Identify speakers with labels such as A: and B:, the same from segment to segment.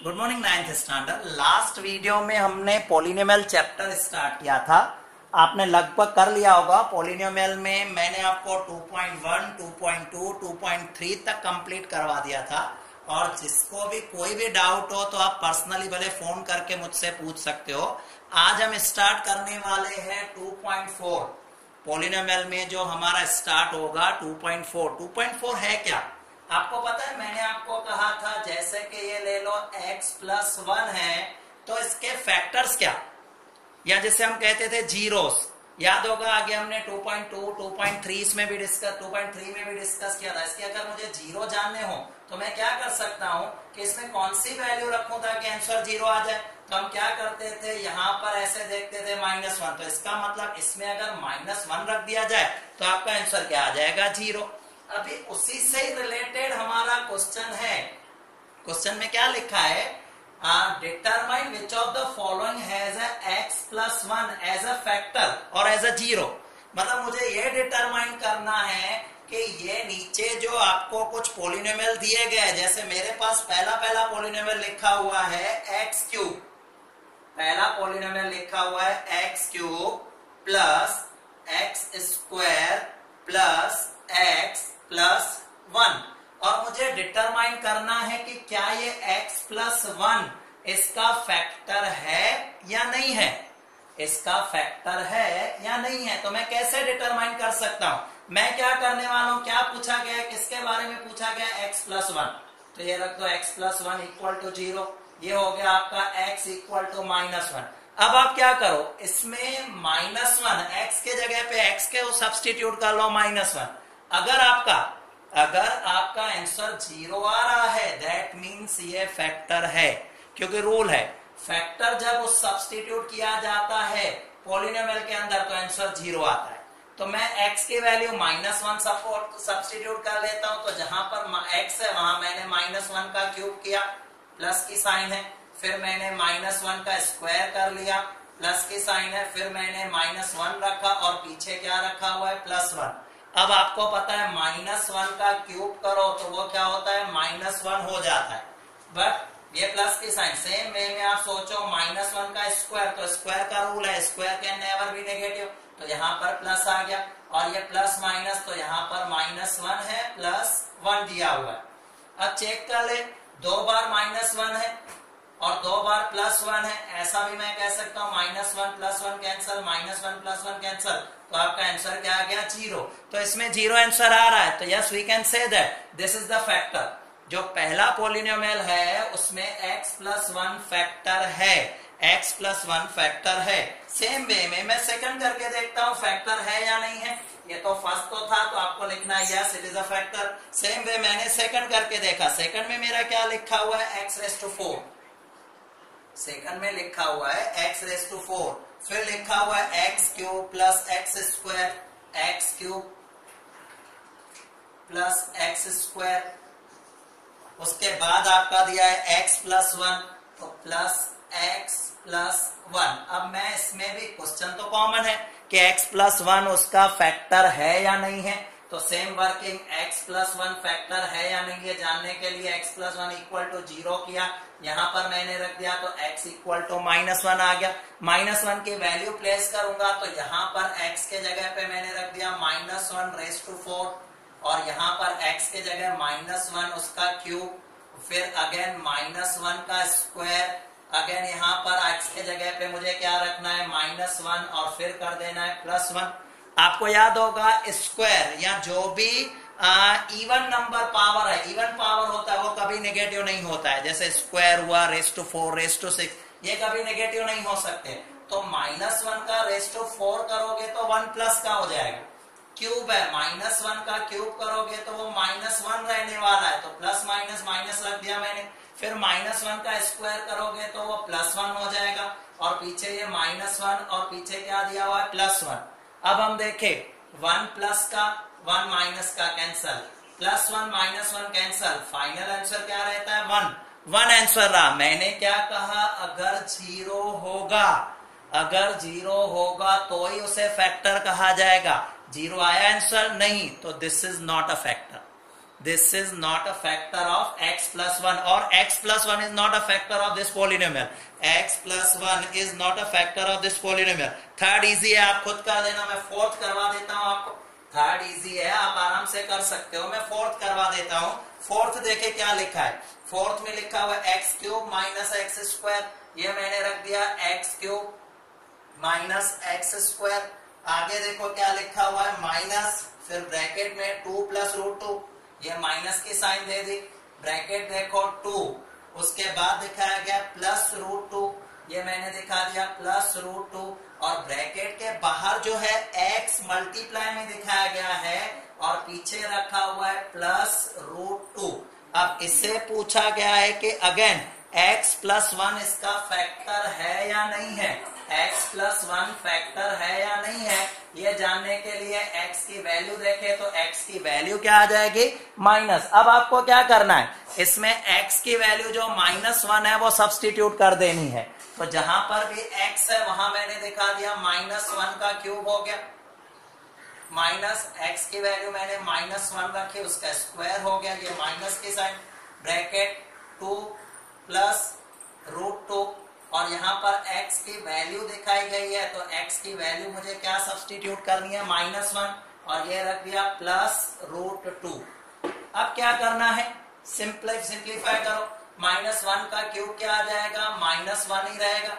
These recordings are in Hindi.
A: Good morning ninth standard. Last video में हमने पॉलिनोमियल चैप्टर स्टार्ट किया था। आपने लगभग कर लिया होगा। पॉलिनोमियल में मैंने आपको 2.1, 2.2, 2.3 तक कंप्लीट करवा दिया था। और जिसको भी कोई भी डाउट हो तो आप पर्सनली भले फोन करके मुझसे पूछ सकते हो। आज हम स्टार्ट करने वाले हैं 2.4 पॉलिनोमियल में। जो हमारा स्टार्ट होगा 2.4 है क्या आपको पता है? मैंने आपको कहा था जैसे कि ये ले लो x+1 है तो इसके फैक्टर्स क्या, या जैसे हम कहते थे जीरोस, याद होगा आगे हमने 2.2, 2.3 इसमें भी डिस्कस 2.3 में भी डिस्कस किया था। इसके अगर मुझे जीरो जानने हो तो मैं क्या कर सकता हूं कि इसमें कौन सी वैल्यू रखूं ताकि आंसर जीरो आ जाए। तो हम क्या करते थे, यहां पर ऐसे देखते थे -1, तो इसका मतलब इसमें अगर -1 रख दिया जाए तो आपका आंसर क्या आ जाएगा, जीरो। अभी उसी से रिलेटेड हमारा क्वेश्चन है। क्वेश्चन में क्या लिखा है, determine which of the following has x+1 as a factor और एज अ जीरो। मतलब मुझे ये डिटरमाइन करना है कि ये नीचे जो आपको कुछ पॉलिनोमियल दिए गए, जैसे मेरे पास पहला पॉलिनोमियल लिखा हुआ है x3, पहला पॉलिनोमियल लिखा हुआ है x3 plus x² plus x+1, और मुझे डिटरमाइन करना है कि क्या ये x+1 इसका फैक्टर है या नहीं है, इसका फैक्टर है या नहीं है। तो मैं कैसे डिटरमाइन कर सकता हूं? मैं क्या करने वाला हूं, क्या पूछा गया है, किसके बारे में पूछा गया, x+1। तो ये रख दो x+1 इक्वल टू 0। ये हो गया आपका x इक्वल टू -1। अब आप क्या करो, इसमें -1 x के जगह पे x के सब्स्टिट्यूट कर लो -1। अगर आपका आंसर जीरो आ रहा है दैट मीन्स ये फैक्टर है, क्योंकि रूल है फैक्टर जब उस सब्स्टिट्यूट किया जाता है पॉलिनोमियल के अंदर तो आंसर जीरो आता है। तो मैं x की वैल्यू -1 सब्स्टिट्यूट कर लेता हूं। तो जहां पर x है वहां मैंने -1 का क्यूब किया, प्लस की साइन है। फिर मैंने -1 का स्क्वायर कर लिया, प्लस की साइन है। फिर मैंने -1 रखा और पीछे क्या रखा हुआ है, +1। अब आपको पता है -1 का क्यूब करो तो वो क्या होता है, -1 हो जाता है। बट ये प्लस की साइन सेम वे में आप सोचो -1 का स्क्वायर, तो स्क्वायर का रूल है square can never be negative, तो यहाँ पर प्लस आ गया। और ये प्लस माइनस, तो यहाँ पर -1 है +1 दिया हुआ है। अब चेक कर ले, 2 बार -1 है और 2 बार +1 है। ऐसा भी मैं कह सकता हूँ -1 +1 कैंसल, -1 +1 कैंसल, तो आपका आंसर क्या आ गया, जीरो। तो इसमें जीरो आंसर आ रहा है, तो yes we can say that this is the factor. जो पहला पॉलिनोमियल है उसमें x+1 फैक्टर है, x+1 फैक्टर है। सेम वे में मैं सेकंड करके देखता हूं फैक्टर है या नहीं है। ये तो फर्स्ट तो था तो आपको लिखना है yes it is a factor. Same way मैंने सेकंड करके देखा, सेकंड में मेरा क्या लिखा हुआ है, x⁴। सेकंड में लिखा हुआ है x⁴। फिर लिखा हुआ है x³ plus x² x³ plus x²। उसके बाद आपका दिया है x+1 तो प्लस x+1। अब मैं इसमें भी क्वेश्चन तो कॉमन है कि x+1 उसका फैक्टर है या नहीं है। तो सेम वर्किंग x+1 फैक्टर है या नहीं है जानने के लिए x+1 इक्वल टू 0 किया, यहां पर मैंने रख दिया तो x इक्वल टू -1 आ गया। -1 की वैल्यू प्लेस करूंगा तो यहां पर x के जगह पे मैंने रख दिया -1⁴ और यहाँ पर x के जगह -1 उसका क्यूब, फिर अगेन -1 का स्क्वायर, अगेन यहाँ पर x के जगह पे मुझे क्या रखना है, -1 और फिर कर देना है +1। आपको याद होगा स्क्वायर या जो भी इवन नंबर पावर है, इवन पावर होता है वो कभी नेगेटिव नहीं होता है। जैसे स्क्वायर हुआ ⁴, ⁶, ये कभी नेगेटिव नहीं हो सकते। तो -1 का ⁴ करोगे तो 1 प्लस का हो जाएगा। क्यूब है, -1 का क्यूब करोगे तो वो -1 रहने वाला है, तो प्लस माइनस माइनस रख दिया मैंने। फिर -1 का स्क्वायर करोगे तो वो +1 हो जाएगा और पीछे ये -1 और पीछे क्या दिया हुआ है, +1। अब हम देखें 1 प्लस का 1 माइनस का कैंसल, +1 -1 कैंसल, फाइनल आंसर क्या रहता है, 1 आंसर रहा। मैंने क्या कहा, अगर जीरो होगा तो ही उसे फैक्टर कहा जाएगा। जीरो आया आंसर नहीं तो this is not a factor. this is not a factor of x plus 1 or x plus 1 is not a factor of this polynomial. x plus 1 is not a factor of this polynomial. Third easy है, आप खुद कर देना, मैं फोर्थ करवा देता हूं आपको. थर्ड इजी है, आप आराम से कर सकते हो, मैं फोर्थ करवा देता हूं. फोर्थ देखे क्या लिखा है. फोर्थ में लिखा हुआ x cube minus x square, ये मैंने रख दिया x cube minus x square. आगे देखो क्या लिखा हुआ है माइनस, फिर ब्रैकेट में 2 प्लस रूट 2, ये माइनस की साइन दे दी. ब्रैकेट देखो 2, उसके बाद दिखाया गया प्लस रूट 2, ये मैंने दिखा दिया प्लस रूट 2. और ब्रैकेट के बाहर जो है x मल्टीप्लाई में दिखाया गया है और पीछे रखा हुआ है प्लस रूट 2. अब इससे पूछा गया है कि अगेन x प्लस 1 इसका फैक्टर है या नहीं है. x प्लस 1 फैक्टर है या नहीं है, ये जानने के लिए x की वैल्यू देखे तो x की वैल्यू क्या आ जाएगी माइनस. अब आपको क्या करना है, इसमें x की वैल्यू जो -1 है वो सब्स्टिट्यूट कर देनी है. तो जहां पर भी x है वहां मैंने दिखा दिया -1 का क्यूब हो गया, माइनस x की वैल्यू मैंने -1 रखी, उसका स्क्वायर हो गया, ये माइनस की साइन. ब्रैकेट 2 प्लस रूट 2 और यहाँ पर x की वैल्यू दिखाई गई है, तो x की वैल्यू मुझे क्या सब्स्टिट्यूट करनी है -1 और ये रख दिया प्लस रूट 2. अब क्या करना है, सिंप्लीफाई करो. -1 का क्यूब क्या आ जाएगा, -1 ही रहेगा.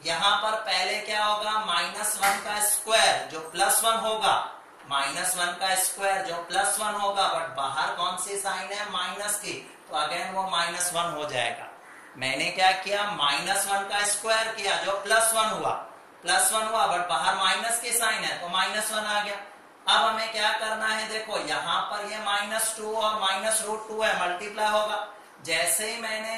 A: यहाँ पर पहले क्या होगा, -1 का स्क्वायर जो +1 होगा, -1 का स्क्वायर जो +1 होगा, बट बाहर कौन सी साइन है माइनस की, तो अगेन वो -1 हो जाएगा. मैंने क्या किया, -1 का स्क्वायर किया जो +1 हुआ, बट बाहर माइनस की साइन है तो -1 आ गया. अब हमें क्या करना है, देखो यहाँ पर ये -2 और -√2 है, मल्टीप्लाई होगा. जैसे ही मैंने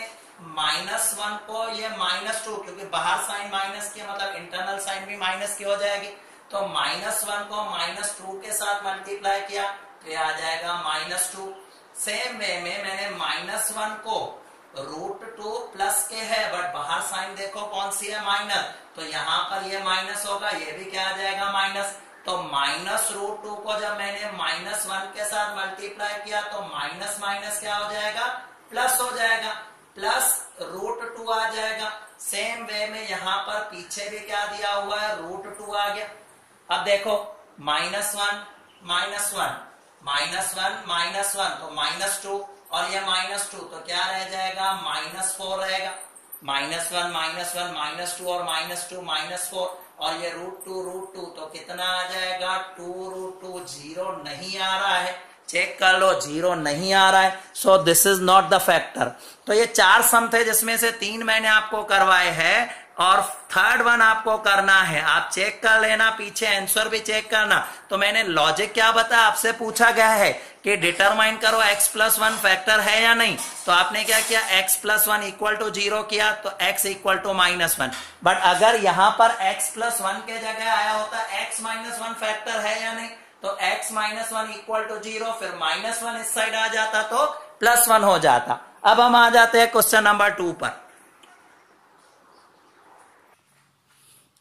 A: -1 को ये -2, क्योंकि बाहर साइन माइनस की मतलब इंटरनल साइन भी माइनस की हो जाएगी, तो -1 को -2 के साथ मल्टीप्लाई किया तो ये आ जाएगा -2. सेम वे में मैंने -1 को √2 प्लस के है, बट बाहर साइन देखो कौन सी है माइनस, तो यहाँ पर ये माइनस होगा, ये भी क्या आ जाएगा माइनस. तो -√2 को जब मैंने -1 के साथ मल्टीप्लाई किया तो माइनस माइनस क्या हो जाएगा, प्लस हो जाएगा, प्लस √2 आ जाएगा. सेम वे में यहाँ पर पीछे भी क्या दिया हुआ है, √2 आ गया. अब देखो -1 तो -2 और ये -2 तो क्या रह जाएगा, -4 रहेगा. -1 -2 और -2 और ये √2 तो कितना आ जाएगा, 2√2. 0 नहीं आ रहा है, चेक कर लो 0 नहीं आ रहा है. So this is not the factor. तो ये 4 सम थे जिसमें से 3 मैंने आपको करवाए हैं और थर्ड वन आपको करना है. आप चेक कर लेना, पीछे आंसर भी चेक करना. तो मैंने लॉजिक क्या बताया, आपसे पूछा गया है कि डिटरमाइन करो x प्लस 1 फैक्टर है या नहीं, तो आपने क्या किया, x प्लस 1 इक्वल टू 0 किया तो x इक्वल टू -1. बट अगर यहां पर x प्लस 1 के जगह आया होता x -1 फैक्टर है या नहीं, तो x -1 इक्वल टू 0, फिर -1 इस साइड आ जाता तो +1 हो जाता. अब हम आ जाते हैं क्वेश्चन नंबर 2 पर.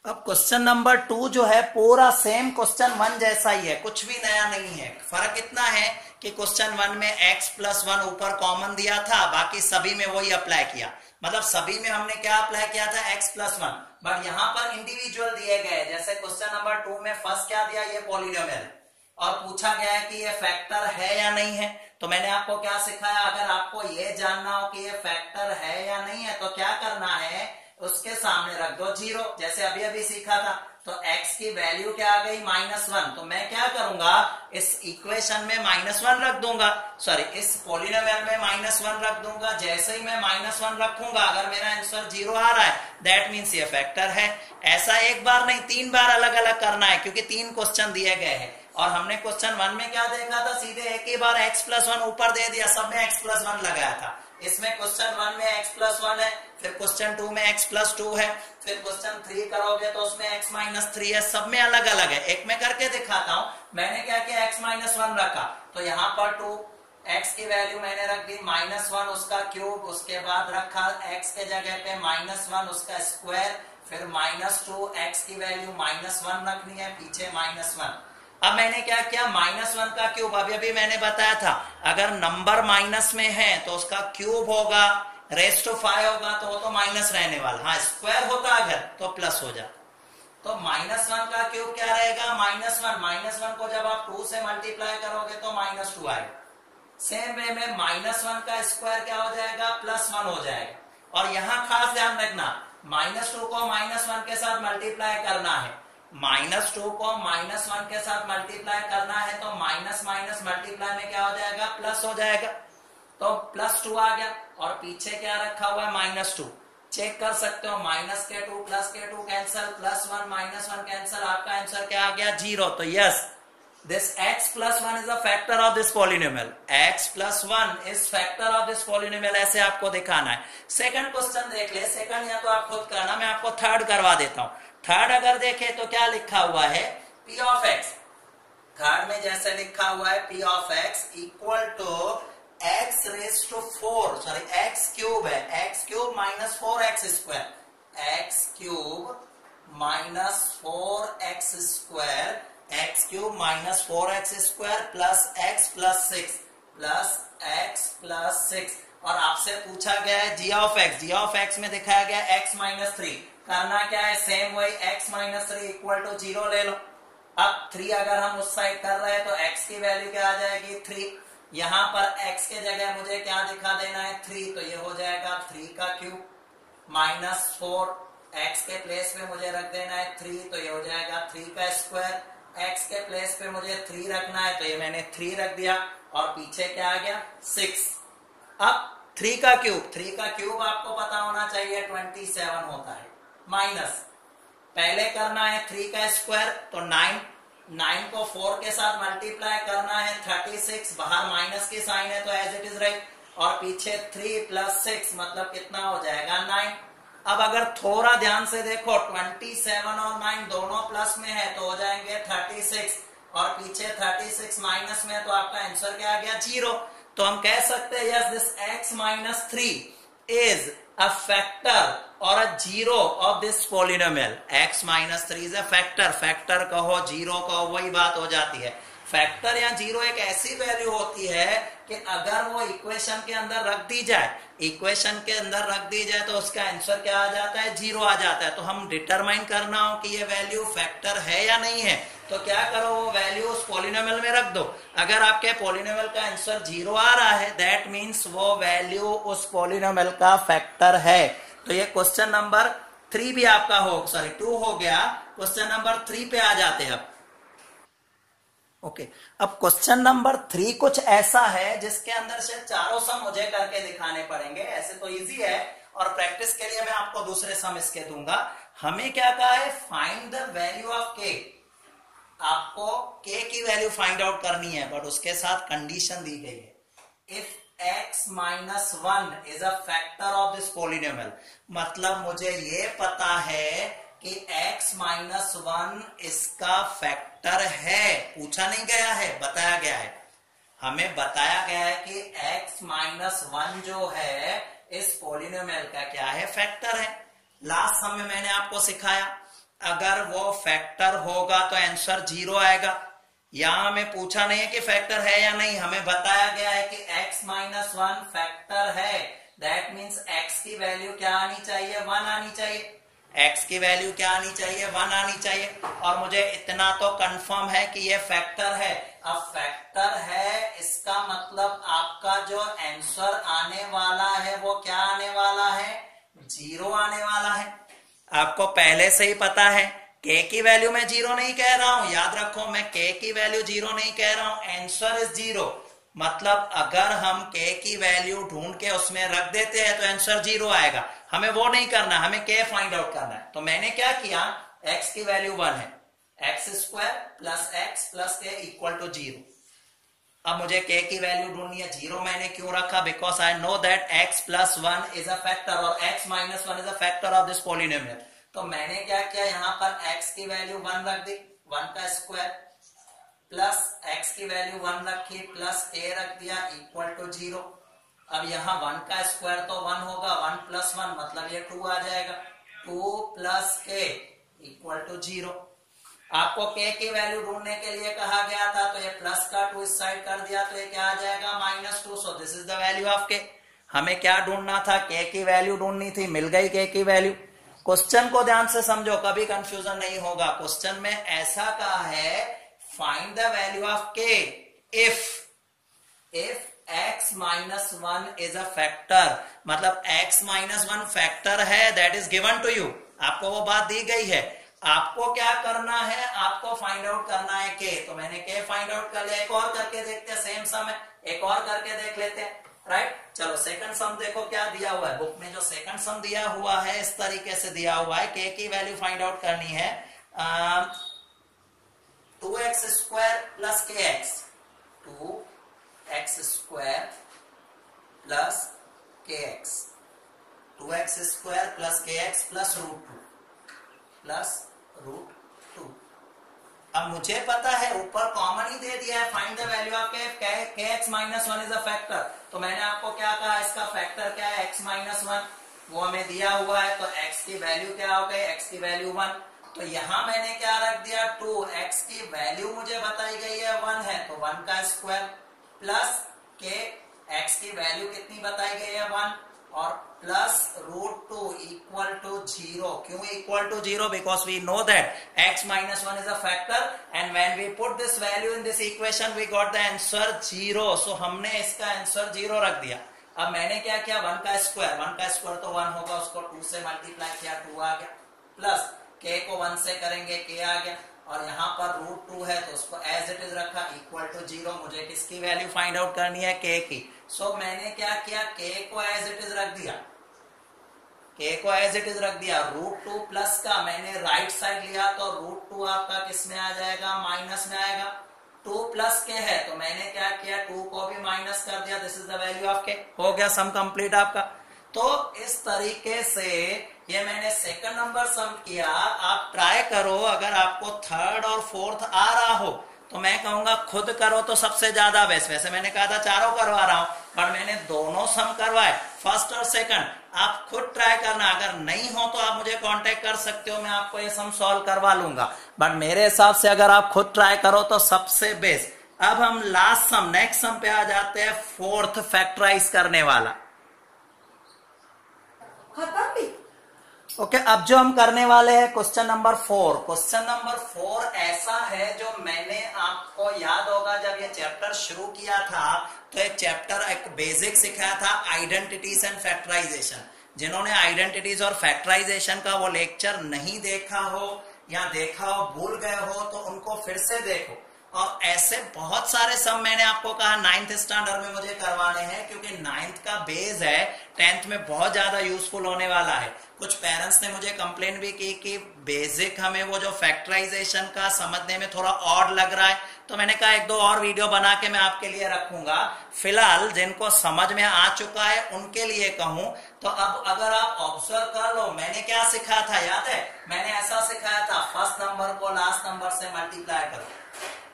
A: अब क्वेश्चन नंबर 2 जो है पूरा सेम क्वेश्चन 1 जैसा ही है, कुछ भी नया नहीं है. फर्क इतना है कि क्वेश्चन 1 में x प्लस 1 ऊपर कॉमन दिया था, बाकी सभी में वही अप्लाई किया. मतलब सभी में हमने क्या अप्लाई किया था, x प्लस 1, बट यहाँ पर इंडिविजुअल दिए गए. जैसे क्वेश्चन नंबर 2 में फर्स्ट क्या दिया, ये पॉलिनोमियल, और पूछा गया है कि ये फैक्टर है या नहीं है. तो मैंने आपको क्या सिखाया, अगर आपको ये जानना हो कि ये फैक्टर है या नहीं है तो क्या करना है, उसके सामने रख दो 0, जैसे अभी अभी सीखा था. तो x की वैल्यू क्या आ गई, -1. तो मैं क्या करूंगा, इस इक्वेशन में -1 रख दूंगा, सॉरी इस पॉलिनोमियल में -1 रख दूंगा. जैसे ही मैं -1 रखूंगा, अगर मेरा आंसर 0 आ रहा है दैट मीन्स ये फैक्टर है. ऐसा एक बार नहीं, 3 बार अलग अलग करना है, क्योंकि 3 क्वेश्चन दिए गए हैं. और हमने क्वेश्चन 1 में क्या देखा था, सीधे एक ही बार x प्लस 1 ऊपर दे दिया, सब में x प्लस 1 लगाया था. इसमें क्वेश्चन 1 में x प्लस 1 है, फिर क्वेश्चन 2 में x प्लस 2 है, फिर क्वेश्चन 3 करोगे तो उसमें x माइनस 3 है. सब में अलग अलग है. एक में करके दिखाता हूं. मैंने क्या किया, x माइनस 1 रखा, तो यहाँ पर 2 x की वैल्यू मैंने रख दी -1 उसका क्यूब, उसके बाद रखा x के जगह पे -1 उसका स्क्वायर, फिर -2 x की वैल्यू -1 रखनी है, पीछे -1. अब मैंने क्या किया, -1 का क्यूब, अभी मैंने बताया था अगर नंबर माइनस में है तो उसका क्यूब होगा, रेस्ट टू 5 होगा तो वो तो माइनस रहने वाला, हाँ स्क्वायर होता अगर तो प्लस हो जाता। तो -1 का क्यूब क्या रहेगा, -1 को जब आप 2 से मल्टीप्लाई करोगे तो -2 आएगा। सेम वे में -1 का स्क्वायर क्या हो जाएगा, +1 हो जाएगा। और यहां खास ध्यान रखना, -2 को -1 के साथ मल्टीप्लाई करना है, -2 को -1 के साथ मल्टीप्लाई करना है तो माइनस माइनस मल्टीप्लाई में क्या हो जाएगा, प्लस हो जाएगा। तो +2 आ गया और पीछे क्या रखा हुआ है, -2। चेक कर सकते हो, -2 +2 कैंसल, +1 -1 कैंसल, आपका आंसर क्या आ गया, 0। तो yes, this x plus 1 is a factor of this polynomial, x plus 1 is factor of this polynomial, ऐसे आपको दिखाना है। सेकंड क्वेश्चन देख ले, सेकंड या तो आप खुद करना, मैं आपको थर्ड करवा देता हूं। थर्ड अगर देखें तो क्या लिखा हुआ है, p of x, थर्ड में जैसे लिखा हुआ है p of x equal to x raise to 4, sorry x cube है, x cube minus 4x square, x cube minus 4x square, x cube minus 4x square plus x plus 6 plus x plus 6। और आपसे पूछा गया है g ऑफ x में दिखाया गया x माइनस 3, करना क्या है, सेम वही x माइनस 3 इक्वल टू 0 ले लो। अब 3 अगर हम उस साइड कर रहे हैं तो x की वैल्यू क्या आ जाएगी, 3। यहां पर x के जगह मुझे क्या दिखा देना है, 3, तो ये हो जाएगा 3 का क्यूब माइनस 4, x के प्लेस पे मुझे रख देना है 3, तो ये हो जाएगा 3 का स्क्वायर, x के प्लेस पे मुझे 3 रखना है तो ये मैंने 3 रख दिया और पीछे क्या आ गया, 6। अब 3 का क्यूब आपको पता होना चाहिए 27 होता है, माइनस पहले करना है 3 का स्क्वायर तो 9 को 4 के साथ मल्टीप्लाई करना है 36, बाहर माइनस की साइन है तो एज इट इज राइट, और पीछे 3 प्लस 6 मतलब कितना हो जाएगा, 9। अब अगर थोड़ा ध्यान से देखो 27 और 9 दोनों प्लस में है तो हो जाएंगे 36, और पीछे 36 माइनस में है तो आपका आंसर क्या आ गया, 0। तो हम कह सकते हैं yes, this x minus 3 is a factor और a zero of this polynomial. x minus 3 is a factor कहो, जीरो कहो, वही बात हो जाती है। फैक्टर या जीरो एक ऐसी वैल्यू होती है कि अगर वो इक्वेशन के अंदर रख दी जाए तो उसका आंसर क्या आ जाता है, 0 आ जाता है। तो हम डिटरमाइन करना हो कि ये वैल्यू फैक्टर है या नहीं है तो क्या करो, वो वैल्यू उस पॉलिनोमियल में रख दो। अगर आपके पॉलिनोमियल का आंसर 0 आ रहा है दैट मीन्स वो वैल्यू उस पॉलिनोमियल का फैक्टर है। तो ये क्वेश्चन नंबर 3 भी आपका 2 हो गया। क्वेश्चन नंबर 3 पे आ जाते हैं अब। ओके, अब क्वेश्चन नंबर 3 कुछ ऐसा है जिसके अंदर से चारों सम मुझे करके दिखाने पड़ेंगे। ऐसे तो इजी है और प्रैक्टिस के लिए मैं आपको दूसरे सम इसके दूंगा। हमें क्या कहा है, find the value of k। आपको k की वैल्यू फाइंड आउट करनी है, बट उसके साथ कंडीशन दी गई है, if x minus 1 is a factor of this polynomial. मतलब मुझे ये पता है कि x माइनस 1 इसका फैक्टर है, पूछा नहीं गया है, बताया गया है। हमें बताया गया है कि x माइनस 1 जो है इस पॉलिनोमियल का क्या है, फैक्टर है। लास्ट सम में मैंने आपको सिखाया अगर वो फैक्टर होगा तो आंसर 0 आएगा। यहां हमें पूछा नहीं है कि फैक्टर है या नहीं, हमें बताया गया है कि x माइनस 1 फैक्टर है, दैट मीन्स x की वैल्यू क्या आनी चाहिए, 1 आनी चाहिए। x की वैल्यू क्या आनी चाहिए, 1 आनी चाहिए। और मुझे इतना तो कंफर्म है कि ये फैक्टर है। अब फैक्टर है इसका मतलब आपका जो आंसर आने वाला है वो क्या आने वाला है, 0 आने वाला है। आपको पहले से ही पता है k की वैल्यू मैं 0 नहीं कह रहा हूं, याद रखो मैं k की वैल्यू 0 नहीं कह रहा हूं, आंसर इज 0। मतलब अगर हम k की वैल्यू ढूंढ के उसमें रख देते हैं तो आंसर 0 आएगा। हमें वो नहीं करना, हमें k फाइंड आउट करना है। तो मैंने क्या किया, x की वैल्यू 1 है, x square plus x plus k equal to 0। अब मुझे k की वैल्यू ढूंढनी है, 0 मैंने क्यों रखा, because I know that x plus 1 is a factor और x minus 1 is a factor of this polynomial. तो मैंने क्या किया, यहाँ पर x की वैल्यू 1 रख दी, 1 का स्क्वायर प्लस x की वैल्यू 1 रखी प्लस k रख दिया इक्वल टू 0। अब यहाँ 1 का स्क्वायर तो 1 होगा, 1 प्लस 1 मतलब ये 2 आ जाएगा, 2 प्लस k इक्वल टू 0। आपको k की वैल्यू ढूंढने के लिए कहा गया था, तो ये प्लस का 2 इस साइड कर दिया, तो ये क्या आ जाएगा -2। So this is the value of k। हमें क्या ढूंढना था, k की वैल्यू ढूंढनी थी, मिल गई k की वैल्यू। क्वेश्चन को ध्यान से समझो, कभी कंफ्यूजन नहीं होगा। क्वेश्चन में ऐसा कहा है, find the value of k if x minus 1 is a factor. मतलब x माइनस 1 फैक्टर है, that is given to you. आपको वो बात दी गई है, आपको क्या करना है, आपको फाइंड आउट करना है k। तो मैंने k फाइंड आउट कर लिया। एक और करके देखते हैं, सेम सम है, एक और करके देख लेते हैं, राइट। चलो सेकंड सम देखो क्या दिया हुआ है बुक में। जो सेकंड सम दिया हुआ है इस तरीके से दिया हुआ है, k की वैल्यू फाइंड आउट करनी है 2x square plus kx, 2x square plus kx, 2x square plus kx plus root two. अब मुझे पता है ऊपर कॉमन ही दे दिया है, find the value of kx minus 1 is a factor. तो मैंने आपको क्या कहा, इसका फैक्टर क्या है, x माइनस 1, वो हमें दिया हुआ है। तो x की वैल्यू क्या हो गई, x की वैल्यू 1। तो यहां मैंने क्या रख दिया 2, x की वैल्यू मुझे बताई गई है 1 है, तो 1 का स्क्वायर प्लस k, x की वैल्यू कितनी बताई गई है 1, और प्लस रूट 2 इक्वल टू 0। क्यों equal to 0? Because we know that x minus 1 is a factor and when we put this value in this equation we got the answer 0। So हमने इसका आंसर 0 रख दिया। अब मैंने क्या किया, 1 का स्क्वायर तो 1 होगा, उसको 2 से मल्टीप्लाई किया, 2 आ गया, प्लस k को 1 से करेंगे, k आ गया, और यहाँ पर रूट 2 है तो उसको एज इट इज रखा, इक्वल टू 0। मुझे किसकी वैल्यू फाइंड आउट करनी है, k की। सो मैंने क्या किया, k को एज इट इज रख दिया, रूट 2 प्लस का मैंने राइट साइड लिया, तो रूट 2 आपका किस में आ जाएगा, माइनस में आएगा। 2 प्लस k है, तो मैंने क्या किया, 2 को भी माइनस कर दिया, this is the value of k। हो गया सम कंप्लीट आपका। तो इस तरीके से ये मैंने सेकंड नंबर सम किया। आप ट्राई करो, अगर आपको थर्ड और फोर्थ आ रहा हो तो मैं कहूंगा खुद करो तो सबसे ज्यादा बेस्ट। वैसे मैंने कहा था चारों करवा रहा हूं, पर मैंने दोनों सम करवाए, फर्स्ट और सेकंड। आप खुद ट्राई करना, अगर नहीं हो तो आप मुझे कांटेक्ट कर सकते हो, मैं आपको ये सम सॉल्व करवा लूंगा। बट मेरे हिसाब से अगर आप खुद ट्राई करो तो सबसे बेस्ट। अब हम लास्ट सम, नेक्स्ट सम पे आ जाते हैं, फोर्थ फैक्टराइज करने वाला।
B: खत्म भी।
A: ओके, अब जो हम करने वाले हैं क्वेश्चन नंबर 4। क्वेश्चन नंबर 4 ऐसा है जो मैंने आपको याद होगा जब ये चैप्टर शुरू किया था तो एक चैप्टर, एक बेसिक सिखाया था, आइडेंटिटीज एंड फैक्टराइजेशन। जिन्होंने आइडेंटिटीज और फैक्टराइजेशन का वो लेक्चर नहीं देखा हो या देखा हो भूल गए हो तो उनको फिर से देखो। और ऐसे बहुत सारे सम मैंने आपको कहा 9th स्टैंडर्ड में मुझे करवाने हैं, क्योंकि 9th का बेस है, 10th में बहुत ज्यादा यूजफुल होने वाला है। कुछ पेरेंट्स ने मुझे कंप्लेन भी की कि बेसिक हमें वो जो फैक्टराइजेशन का समझने में थोड़ा ऑड लग रहा है, तो मैंने कहा 1-2 और वीडियो बना के मैं आपके लिए रखूंगा। फिलहाल जिनको समझ में आ चुका है उनके लिए कहूं तो अब अगर आप ऑब्जर्व कर लो, मैंने क्या सिखाया था याद है? मैंने ऐसा सिखाया था, फर्स्ट नंबर को लास्ट नंबर से मल्टीप्लाई करो।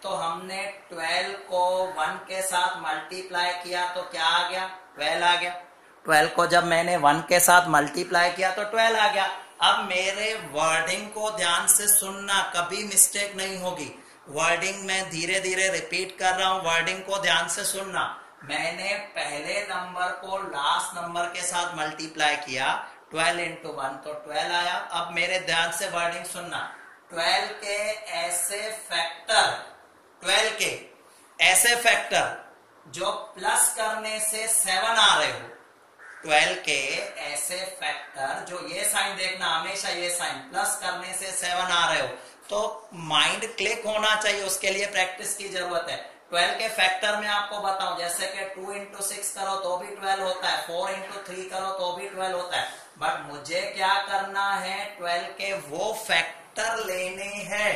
A: तो हमने 12 को 1 के साथ मल्टीप्लाई किया तो क्या आ गया, 12 आ गया। 12 को जब मैंने 1 के साथ मल्टीप्लाई किया तो 12 आ गया। अब मेरे वर्डिंग को ध्यान से सुनना, कभी मिस्टेक नहीं होगी। वर्डिंग में धीरे धीरे रिपीट कर रहा हूं, वर्डिंग को ध्यान से सुनना। मैंने पहले नंबर को लास्ट नंबर के साथ मल्टीप्लाई किया, 12 इंटू 1 तो 12 आया। अब मेरे ध्यान से वर्डिंग सुनना, 12 के ऐसे फैक्टर, 12 के ऐसे फैक्टर जो प्लस करने से 7 आ रहे हो, 12 के ऐसे फैक्टर जो ये साइन देखना, हमेशा ये साइन प्लस करने से 7 आ रहे हो, तो माइंड क्लिक होना चाहिए, उसके लिए प्रैक्टिस की जरूरत है। 12 के फैक्टर में आपको बताऊं, जैसे कि 2 इंटू 6 करो तो भी 12 होता है, 4 इंटू 3 करो तो भी 12 होता है। बट मुझे क्या करना है, 12 के वो फैक्टर लेने हैं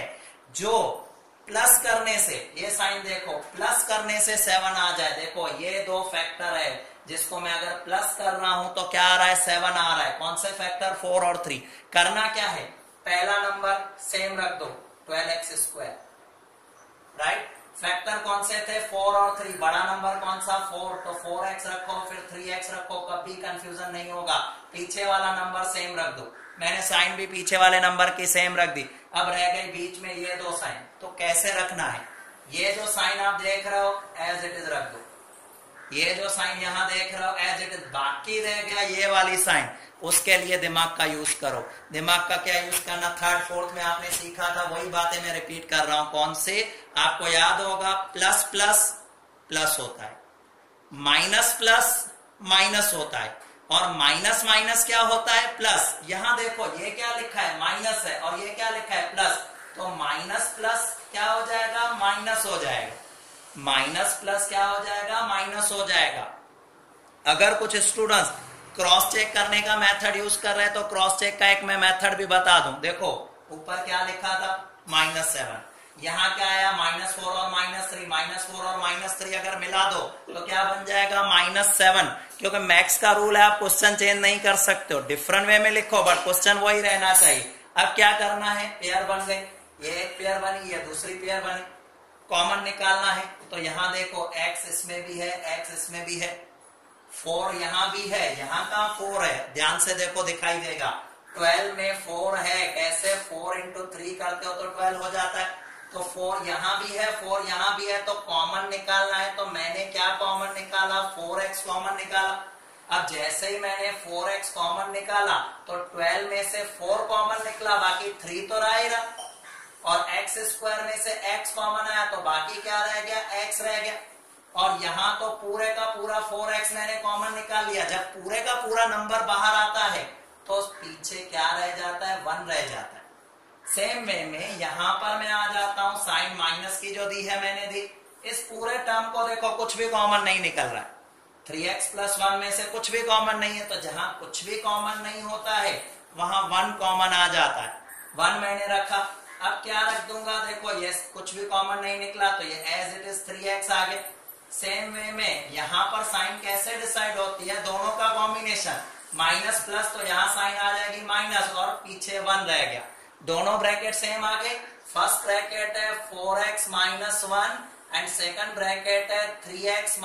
A: जो प्लस करने से, ये साइन देखो, प्लस करने से 7 आ जाए। देखो ये 2 फैक्टर है जिसको मैं अगर प्लस कर रहा हूं तो क्या आ रहा है, 7 आ रहा है। कौन से फैक्टर, 4 और 3। करना क्या है, पहला नंबर सेम रख दो, 12x स्क्वायर, राइट। फैक्टर कौन से थे, 4 और 3। बड़ा नंबर कौन सा, 4, तो 4x रखो, फिर 3x रखो, कभी कंफ्यूजन नहीं होगा। पीछे वाला नंबर सेम रख दो, मैंने साइन भी पीछे वाले नंबर की सेम रख दी। अब रह गई बीच में ये दो साइन, तो कैसे रखना है? ये जो साइन आप देख रहे हो एज इट इज रख दो, ये जो साइन यहां देख रहे हो एज इट इज, बाकी रह गया ये वाली साइन, उसके लिए दिमाग का यूज करो। दिमाग का क्या यूज करना? थर्ड फोर्थ में आपने सीखा था, वही बातें मैं रिपीट कर रहा हूं। कौन से? आपको याद होगा, प्लस प्लस प्लस होता है, माइनस प्लस माइनस होता है, और माइनस माइनस क्या होता है? प्लस। यहां देखो ये क्या लिखा है? माइनस है, और ये क्या लिखा है? प्लस। तो माइनस प्लस क्या हो जाएगा? माइनस हो जाएगा। माइनस प्लस क्या हो जाएगा? माइनस हो जाएगा। अगर कुछ स्टूडेंट्स क्रॉस चेक करने का मेथड यूज कर रहे हैं तो क्रॉस चेक का एक मैं मेथड भी बता दूं। देखो ऊपर क्या लिखा था? -7, यहां क्या आया? -4 और -3, -4 और -3 अगर मिला दो तो क्या बन जाएगा? -7। क्योंकि मैथ्स का रूल है, आप क्वेश्चन चेंज नहीं कर सकते हो, डिफरेंट वे में लिखो बट क्वेश्चन वही रहना चाहिए। अब क्या करना है? पेयर बन गई, ये एक पेयर बनी, ये दूसरी पेयर बनी, कॉमन निकालना है। तो यहां देखो x इसमें भी है, x इसमें भी है, 4 यहां भी है, यहां कहां 4 है? ध्यान से देखो दिखाई देगा, 12 में 4 है। कैसे? 4 into 3 करते हो तो 12 हो जाता है। तो 4 यहां भी है, 4 यहां भी है, तो कॉमन निकालना है। तो मैंने क्या कॉमन निकाला? 4x कॉमन निकाला। अब जैसे ही मैंने 4x कॉमन निकाला तो 12 में से 4 कॉमन निकला, बाकी 3 तो रह ही रहा, और x स्क्वायर में से x कॉमन आया तो बाकी क्या रह गया? x रह गया। और यहां तो पूरे का पूरा 4x मैंने कॉमन निकाल लिया। जब पूरे का पूरा नंबर बाहर आता है तो पीछे क्या रह जाता है? 1 रह जाता है। सेम वे में यहां पर मैं आ जाता हूं, साइन माइनस की जो दी है मैंने दी, इस पूरे टर्म को देखो कुछ भी कॉमन नहीं निकल रहा है। 3x + 1 में से कुछ भी कॉमन नहीं है, तो जहां कुछ भी कॉमन नहीं होता है वहां 1 कॉमन आ जाता है। 1 मैंने रखा, अब क्या रख दूंगा? देखो ये कुछ भी कॉमन नहीं निकला तो ये एज इट इज 3x आ गया। सेम वे में यहां पर साइन कैसे डिसाइड होती है? दोनों का कॉम्बिनेशन, माइनस प्लस, तो यहां साइन आ जाएगी माइनस और पीछे 1 रह गया। दोनों ब्रैकेट सेम आ गए। फर्स्ट ब्रैकेट है 4x - 1 एंड सेकंड ब्रैकेट है 3x -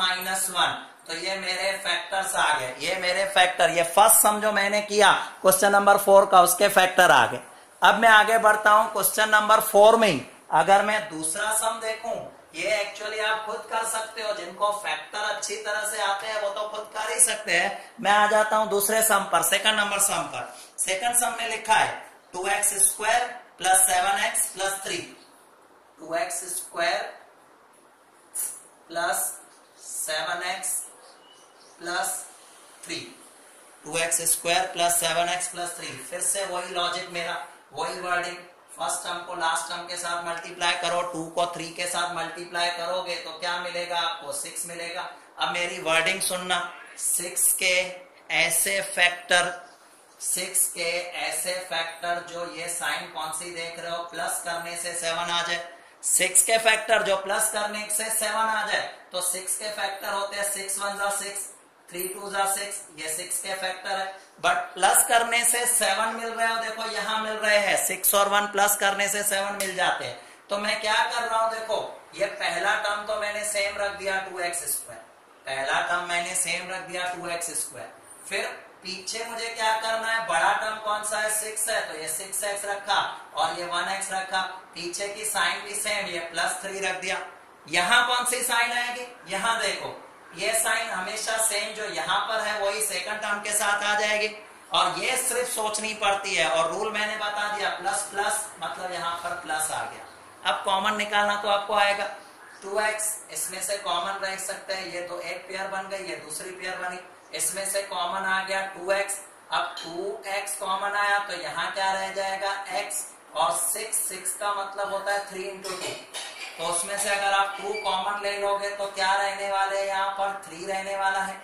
A: 1, तो ये मेरे फैक्टर्स आ गए। ये मेरे फैक्टर, ये फर्स्ट सम जो मैंने किया क्वेश्चन नंबर 4 का, उसके फैक्टर आ गए। अब मैं आगे बढ़ता हूं क्वेश्चन नंबर 4 में ही। अगर मैं दूसरा सम देखूं, ये एक्चुअली आप खुद कर सकते हो, जिनको फैक्टर अच्छी तरह से आते हैं वो तो खुद कर ही सकते हैं। मैं आ जाता हूं दूसरे सम पर, सेकंड नंबर सम पर। सेकंड सम में लिखा है 2x² + 7x + 3, 2x² + 7x + 3, 2x² + 7x + 3। फिर से वही लॉजिक मेरा, वही वर्डिंग, फर्स्ट टर्म को लास्ट टर्म के साथ मल्टीप्लाई करो, 2 को 3 के साथ मल्टीप्लाई करोगे तो क्या मिलेगा आपको? 6 मिलेगा। अब मेरी वर्डिंग सुनना, 6 के ऐसे फैक्टर जो ये साइन कौन सी देख रहे हो? प्लस करने से 7 आ जाए। 6 के फैक्टर जो प्लस करने से 7 आ जाए, तो 6 के फैक्टर होते हैं 6 × 1 = 6, 3 × 2 = 6, ये 6 के फैक्टर है। बट प्लस करने से 7 मिल रहे हो, देखो यहां मिल रहे हैं 6 और 1 प्लस करने से 7 मिल जाते हैं। तो मैं क्या कर रहा हूं? देखो ये पहला टर्म तो मैंने सेम रख दिया 2x², पहला टर्म मैंने सेम रख दिया 2x²। फिर पीछे मुझे क्या करना है? बड़ा टर्म कौन सा है? 6 है, तो ये 6x रखा और ये 1x रखा। पीछे की साइन भी सेम, ये +3 रख दिया। यहां कौन सी साइन आएगी? यहां देखो ये साइन हमेशा सेम जो यहां पर है वही सेकंड टर्म के साथ आ जाएगी, और ये सिर्फ सोचनी पड़ती है। और रूल मैंने बता दिया, प्लस प्लस मतलब यहां पर प्लस आ गया। अब कॉमन निकालना तो आपको आएगा, 2x इसमें से कॉमन रह सकते हैं, ये तो एक पेयर बन गई, ये दूसरी पेयर बनी, इसमें से कॉमन आ गया 2x। अब 2x कॉमन आया तो यहाँ क्या रह जाएगा? x, और 6 का मतलब होता है 3 × 2, तो उसमें से अगर आप 2 कॉमन ले लोगे तो क्या रहने वाले हैं? यहाँ पर 3 रहने वाला है।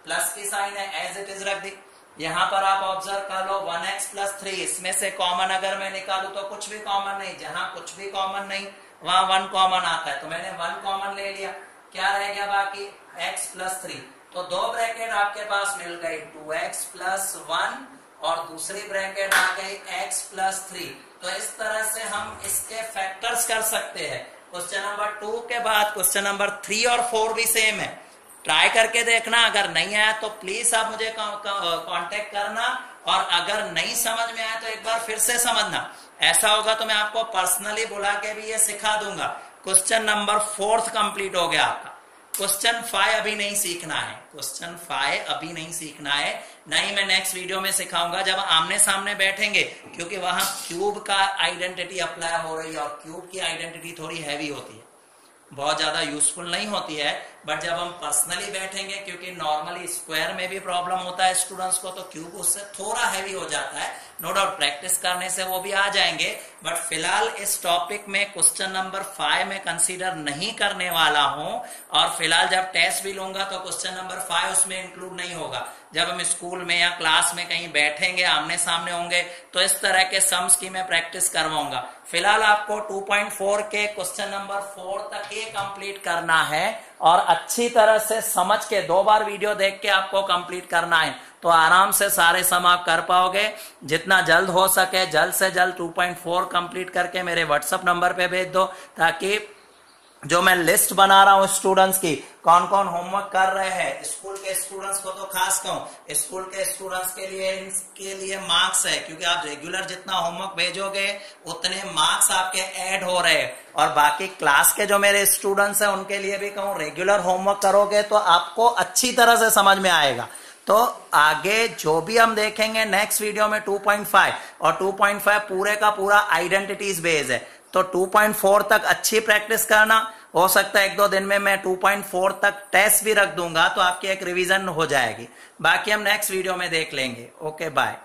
A: प्लस की साइन है, एज इट इज रख दी। यहाँ पर आप ऑब्जर्व कर लो 1x + 3, इसमें से कॉमन अगर मैं निकालू तो कुछ भी कॉमन नहीं, जहां कुछ भी कॉमन नहीं वहां 1 कॉमन आता है, तो मैंने 1 कॉमन ले लिया। क्या रह गया बाकी? x + 3, तो 2 ब्रैकेट आपके पास मिल गई, 2x + 1 और दूसरी ब्रैकेट आ गई x + 3। तो इस तरह से हम इसके फैक्टर्स कर सकते हैं। क्वेश्चन नंबर 2 के बाद क्वेश्चन नंबर 3 और 4 भी सेम है। ट्राई करके देखना, अगर नहीं आया तो प्लीज आप मुझे कांटेक्ट करना, और अगर नहीं समझ में आया तो एक बार फिर से समझना। ऐसा होगा तो मैं आपको पर्सनली बुला के भी ये सिखा दूंगा। क्वेश्चन नंबर 4 कंप्लीट हो गया आपका। क्वेश्चन 5 अभी नहीं सीखना है, क्वेश्चन 5 अभी नहीं सीखना है, नहीं मैं नेक्स्ट वीडियो में सिखाऊंगा जब आमने सामने बैठेंगे, क्योंकि वहां क्यूब का आइडेंटिटी अप्लाई हो रही है और क्यूब की आइडेंटिटी थोड़ी हैवी होती है, बहुत ज्यादा यूजफुल नहीं होती है। बट जब हम पर्सनली बैठेंगे, क्योंकि नॉर्मली स्क्वायर में भी प्रॉब्लम होता है स्टूडेंट्स को, तो क्यूब उससे थोड़ा हैवी हो जाता है। नो डाउट प्रैक्टिस करने से वो भी आ जाएंगे, बट फिलहाल इस टॉपिक में क्वेश्चन नंबर 5 में कंसीडर नहीं करने वाला हूं, और फिलहाल जब टेस्ट भी लूंगा तो क्वेश्चन नंबर 5 उसमें इंक्लूड नहीं होगा। जब हम स्कूल में या क्लास में कहीं बैठेंगे, आमने सामने होंगे, तो इस तरह के सम्स की मैं प्रैक्टिस करवाऊंगा। फिलहाल आपको 2.4 के क्वेश्चन नंबर 4 तक ये कंप्लीट करना है, और अच्छी तरह से समझ के 2 बार वीडियो देख के आपको कंप्लीट करना है, तो आराम से सारे सम आप कर पाओगे। जितना जल्द हो सके जल्द से जल्द 2.4 कंप्लीट करके मेरे व्हाट्सएप नंबर पे भेज दो, ताकि जो मैं लिस्ट बना रहा हूं स्टूडेंट्स की, कौन कौन होमवर्क कर रहे हैं, स्कूल के स्टूडेंट्स को तो खास कहूं, स्कूल के स्टूडेंट्स के लिए इनके लिए मार्क्स है, क्योंकि आप रेगुलर जितना होमवर्क भेजोगे उतने मार्क्स आपके ऐड हो रहे हैं। और बाकी क्लास के जो मेरे स्टूडेंट्स हैं उनके लिए भी कहूं, रेगुलर होमवर्क करोगे तो आपको अच्छी तरह से समझ में आएगा। तो आगे जो भी हम देखेंगे नेक्स्ट वीडियो में 2.5, और 2.5 पूरे का पूरा आइडेंटिटीज बेस है, तो 2.4 तक अच्छी प्रैक्टिस करना। हो सकता है 1-2 दिन में मैं 2.4 तक टेस्ट भी रख दूंगा, तो आपकी एक रिवीजन हो जाएगी। बाकी हम नेक्स्ट वीडियो में देख लेंगे। Okay bye.